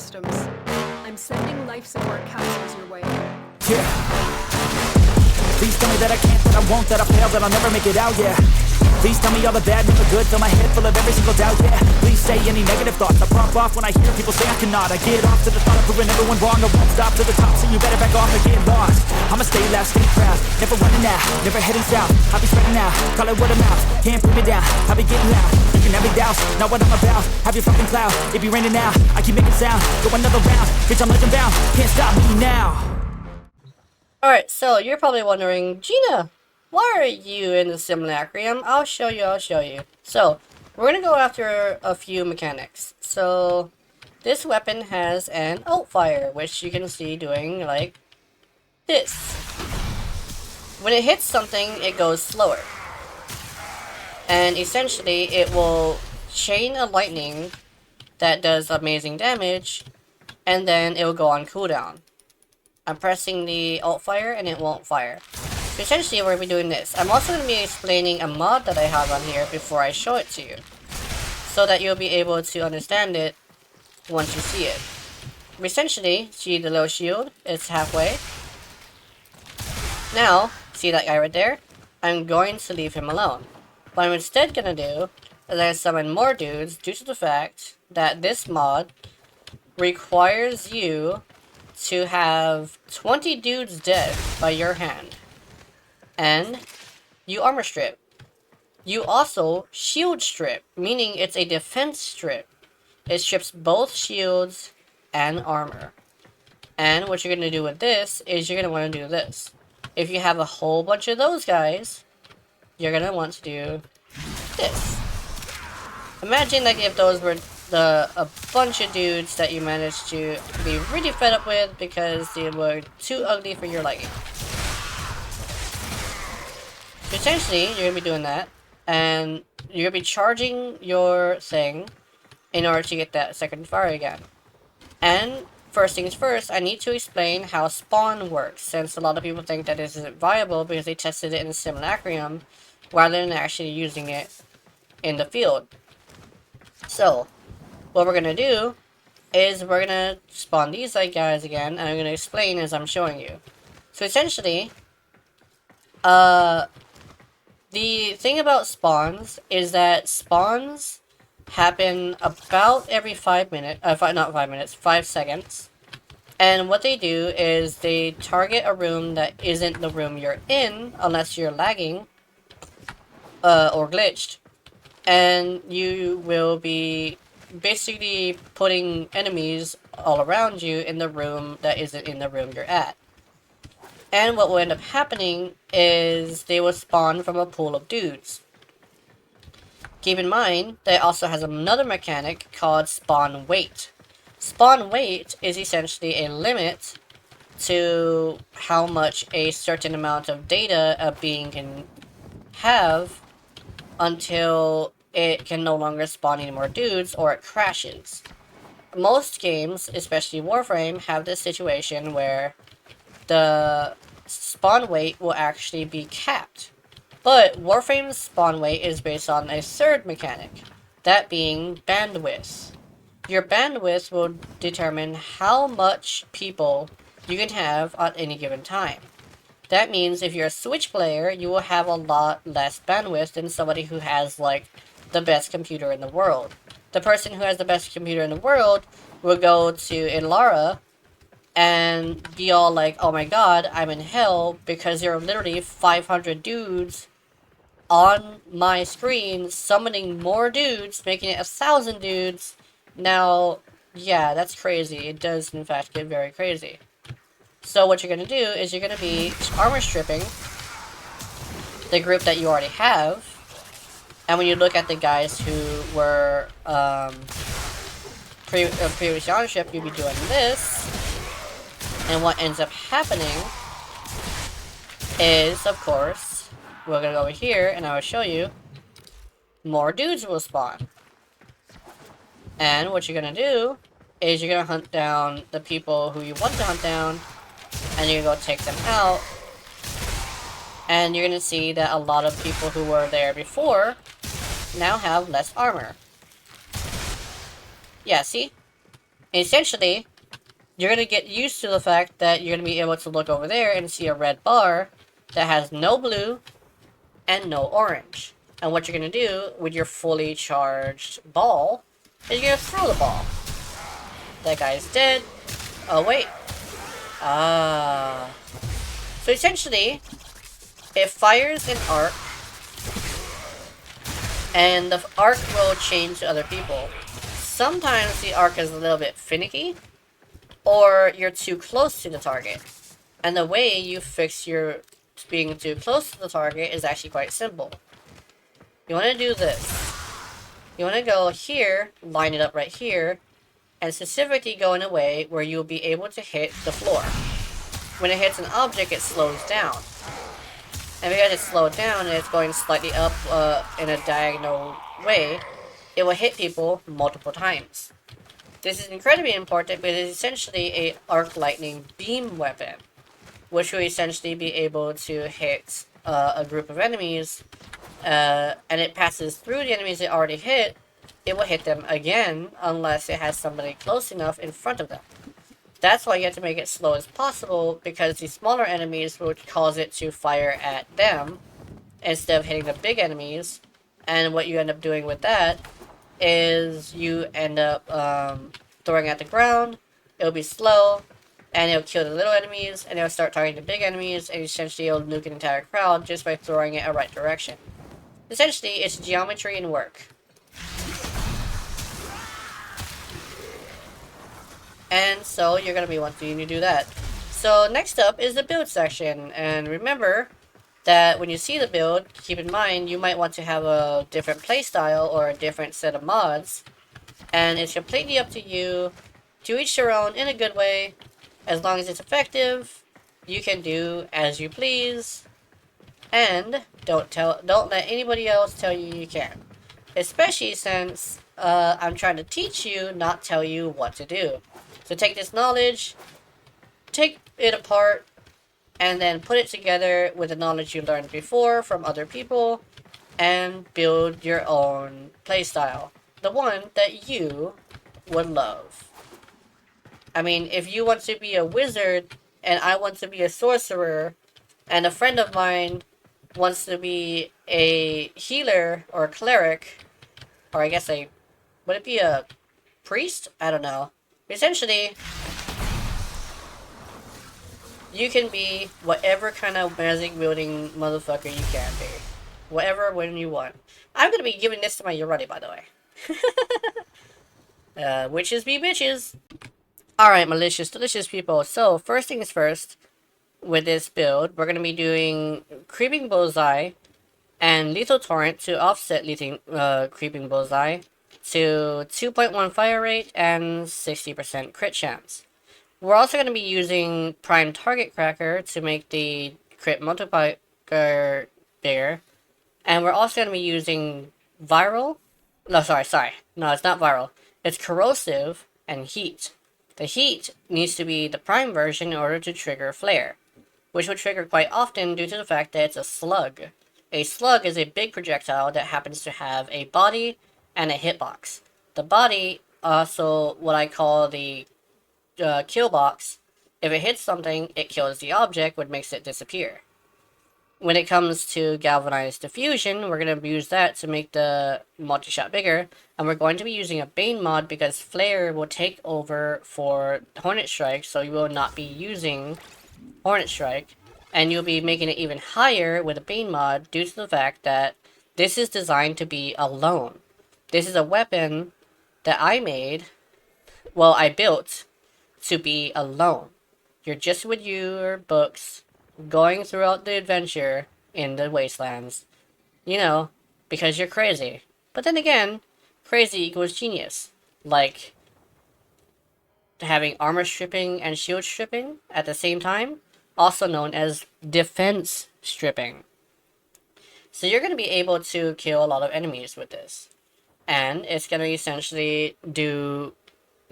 systems. I'm sending life support capsules your way. Yeah. Please tell me that I can't, that I won't, that I fail, that I'll never make it out, yeah. Please tell me all the bad, never good, fill my head full of every single doubt, yeah. Please say any negative thoughts, I pop off when I hear people say I cannot. I get off to the thought of proving everyone wrong, I won't stop to the top, so you better back off and get lost. I'ma stay loud, stay proud, never running out, never heading south. I'll be spreading out, call it word of mouth, can't put me down, I'll be getting loud. You can have me doubts, not what I'm about, have your fucking cloud, it be raining now, I keep making sound, go another round, bitch I'm legend bound, can't stop me now. Alright, so you're probably wondering, Gina, why are you in the simulacrum? I'll show you. So, we're gonna go after a few mechanics. So, this weapon has an alt fire, which you can see doing like this. When it hits something, it goes slower. And essentially, it will chain a lightning that does amazing damage, and then it will go on cooldown. I'm pressing the alt fire and it won't fire. So essentially we're going to be doing this. I'm also going to be explaining a mod that I have on here before I show it to you, so that you'll be able to understand it once you see it. Essentially, see the little shield? It's halfway. Now, see that guy right there? I'm going to leave him alone. What I'm instead going to do is I summon more dudes due to the fact that this mod requires you to have 20 dudes dead by your hand. And you armor strip. You also shield strip, meaning it's a defense strip. It strips both shields and armor. And what you're going to do with this is you're going to want to do this. If you have a whole bunch of those guys, you're going to want to do this. Imagine like if those were a bunch of dudes that you managed to be really fed up with because they were too ugly for your liking. Essentially, you're going to be doing that, and you're going to be charging your thing in order to get that second fire again. And first things first, I need to explain how spawn works, since a lot of people think that this isn't viable because they tested it in a simulacrum rather than actually using it in the field. So, what we're going to do is we're going to spawn these guys again, and I'm going to explain as I'm showing you. So essentially, the thing about spawns is that spawns happen about every 5 minutes, not 5 minutes, 5 seconds. And what they do is they target a room that isn't the room you're in, unless you're lagging, or glitched. And you will be basically putting enemies all around you in the room that isn't in the room you're at. And what will end up happening is they will spawn from a pool of dudes. Keep in mind that it also has another mechanic called spawn wait. Spawn wait is essentially a limit to how much a certain amount of data a being can have until it can no longer spawn any more dudes or it crashes. Most games, especially Warframe, have this situation where the spawn wait will actually be capped. But Warframe's spawn wait is based on a third mechanic, that being bandwidth. Your bandwidth will determine how much people you can have at any given time. That means if you're a Switch player, you will have a lot less bandwidth than somebody who has, like, the best computer in the world. The person who has the best computer in the world will go to Ilara and be all like, oh my god, I'm in hell because there are literally 500 dudes on my screen summoning more dudes, making it 1,000 dudes. Now, yeah, that's crazy. It does, in fact, get very crazy. So what you're going to do is you're going to be armor stripping the group that you already have. And when you look at the guys who were previously on the ship, you'll be doing this. And what ends up happening is, of course, we're going to go over here and I will show you more dudes will spawn. And what you're going to do is you're going to hunt down the people who you want to hunt down, and you're going to go take them out. And you're going to see that a lot of people who were there before now have less armor. Yeah, see? Essentially, you're going to get used to the fact that you're going to be able to look over there and see a red bar that has no blue and no orange. And what you're going to do with your fully charged ball is you're going to throw the ball. That guy's dead. Oh, wait. Ah. So essentially, it fires an arc, and the arc will change to other people. Sometimes the arc is a little bit finicky, or you're too close to the target. And the way you fix your being too close to the target is actually quite simple. You want to do this. You want to go here, line it up right here, and specifically go in a way where you'll be able to hit the floor. When it hits an object, it slows down. And because it's slowed down and it's going slightly up in a diagonal way, it will hit people multiple times. This is incredibly important because it's essentially a arc lightning beam weapon, which will essentially be able to hit a group of enemies, and it passes through the enemies it already hit. It will hit them again unless it has somebody close enough in front of them. That's why you have to make it slow as possible, because the smaller enemies will cause it to fire at them instead of hitting the big enemies. And what you end up doing with that is you end up throwing at the ground. It'll be slow, and it'll kill the little enemies, and it'll start targeting the big enemies, and essentially it'll nuke an entire crowd just by throwing it a right direction. Essentially, it's geometry and work. And so you're going to be wanting to do that. So next up is the build section. And remember that when you see the build, keep in mind you might want to have a different playstyle or a different set of mods. And it's completely up to you, to each their own in a good way. As long as it's effective, you can do as you please. And don't let anybody else tell you you can. Especially since I'm trying to teach you, not tell you what to do. So take this knowledge, take it apart, and then put it together with the knowledge you learned before from other people, and build your own playstyle. The one that you would love. I mean, if you want to be a wizard, and I want to be a sorcerer, and a friend of mine wants to be a healer or a cleric, or I guess would it be a priest? I don't know. Essentially, you can be whatever kind of magic wielding motherfucker you can be. Whatever, when you want. I'm gonna be giving this to my Yorati, by the way. Witches be bitches. Alright, malicious, delicious people. So, first things first, with this build, we're gonna be doing Creeping Bullseye and Lethal Torrent to offset Creeping Bullseye to 2.1 fire rate and 60% crit chance. We're also going to be using Prime Target Cracker to make the crit multiplier bigger. And we're also going to be using Viral. No, sorry. No, it's not Viral. It's Corrosive and Heat. The Heat needs to be the Prime version in order to trigger Flare, which will trigger quite often due to the fact that it's a slug. A slug is a big projectile that happens to have a body and a hitbox. The body, also what I call the kill box, if it hits something, it kills the object, which makes it disappear. When it comes to Galvanized Diffusion, we're going to use that to make the multi-shot bigger, and we're going to be using a Bane mod because Flare will take over for Hornet Strike, so you will not be using Hornet Strike, and you'll be making it even higher with a Bane mod due to the fact that this is designed to be alone. This is a weapon that I built to be alone. You're just with your books, going throughout the adventure in the wastelands. You know, because you're crazy. But then again, crazy equals genius. Like, having armor stripping and shield stripping at the same time, also known as defense stripping. So you're going to be able to kill a lot of enemies with this. And it's going to essentially it's going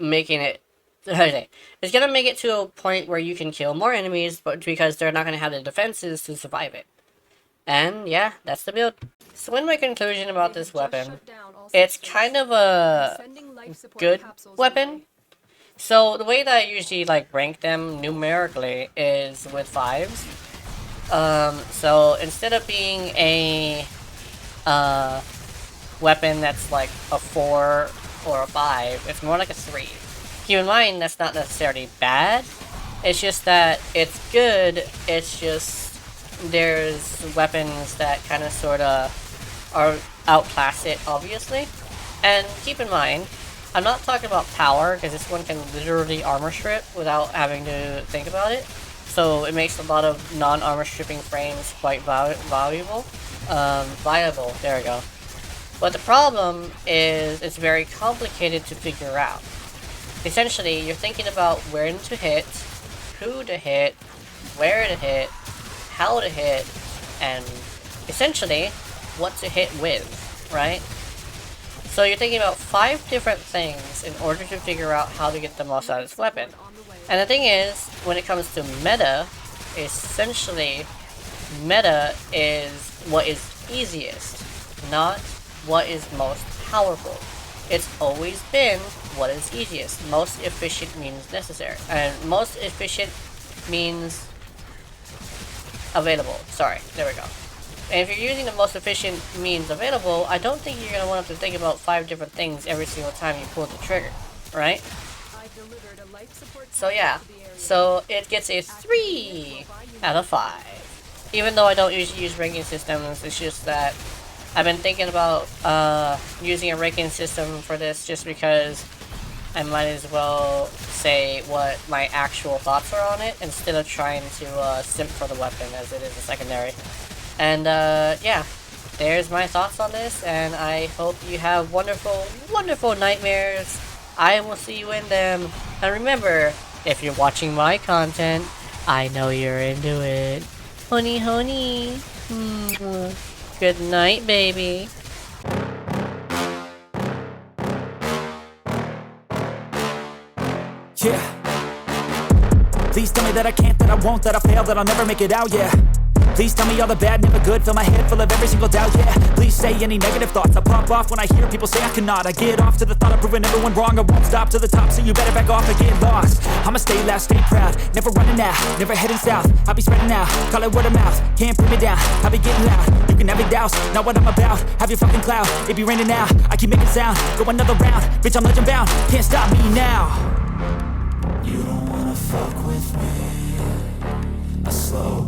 to make it to a point where you can kill more enemies, but because they're not going to have the defenses to survive it. And yeah, that's the build. So in my conclusion about this weapon, it's kind of a good weapon. So the way that I usually like rank them numerically is with 5s. So instead of being a weapon that's like a 4 or a 5, it's more like a 3. Keep in mind that's not necessarily bad. It's just that it's good. It's just there's weapons that kind of sort of are outclass it, obviously. And keep in mind, I'm not talking about power, because this one can literally armor strip without having to think about it. So it makes a lot of non-armor stripping frames quite viable. There we go. But the problem is it's very complicated to figure out. Essentially, you're thinking about when to hit, who to hit, where to hit, how to hit, and essentially what to hit with, right? So you're thinking about 5 different things in order to figure out how to get the most out of this weapon. And the thing is, when it comes to meta, essentially, meta is what is easiest, not what is most powerful. It's always been what is easiest. Most efficient means necessary. And most efficient means available. Sorry, there we go. And if you're using the most efficient means available, I don't think you're going to want to think about 5 different things every single time you pull the trigger, right? So yeah, so it gets a 3 out of 5. Even though I don't usually use ranking systems, it's just that I've been thinking about using a ranking system for this just because I might as well say what my actual thoughts are on it instead of trying to simp for the weapon as it is a secondary. And yeah, there's my thoughts on this, and I hope you have wonderful, wonderful nightmares. I will see you in them. And remember, if you're watching my content, I know you're into it. Honey, honey. Good night, baby. Yeah. Please tell me that I can't, that I won't, that I fail, that I'll never make it out, yeah. Please tell me all the bad, never good, fill my head full of every single doubt, yeah. Please say any negative thoughts, I pop off when I hear people say I cannot. I get off to the thought of proving everyone wrong, I won't stop to the top, so you better back off and get lost. I'ma stay loud, stay proud, never running out, never heading south. I'll be spreading out, call it word of mouth, can't put me down, I'll be getting loud. You can have it douse, not what I'm about, have your fucking cloud, it be raining now. I keep making sound, go another round, bitch I'm legend bound, can't stop me now. You don't wanna fuck with me, a slow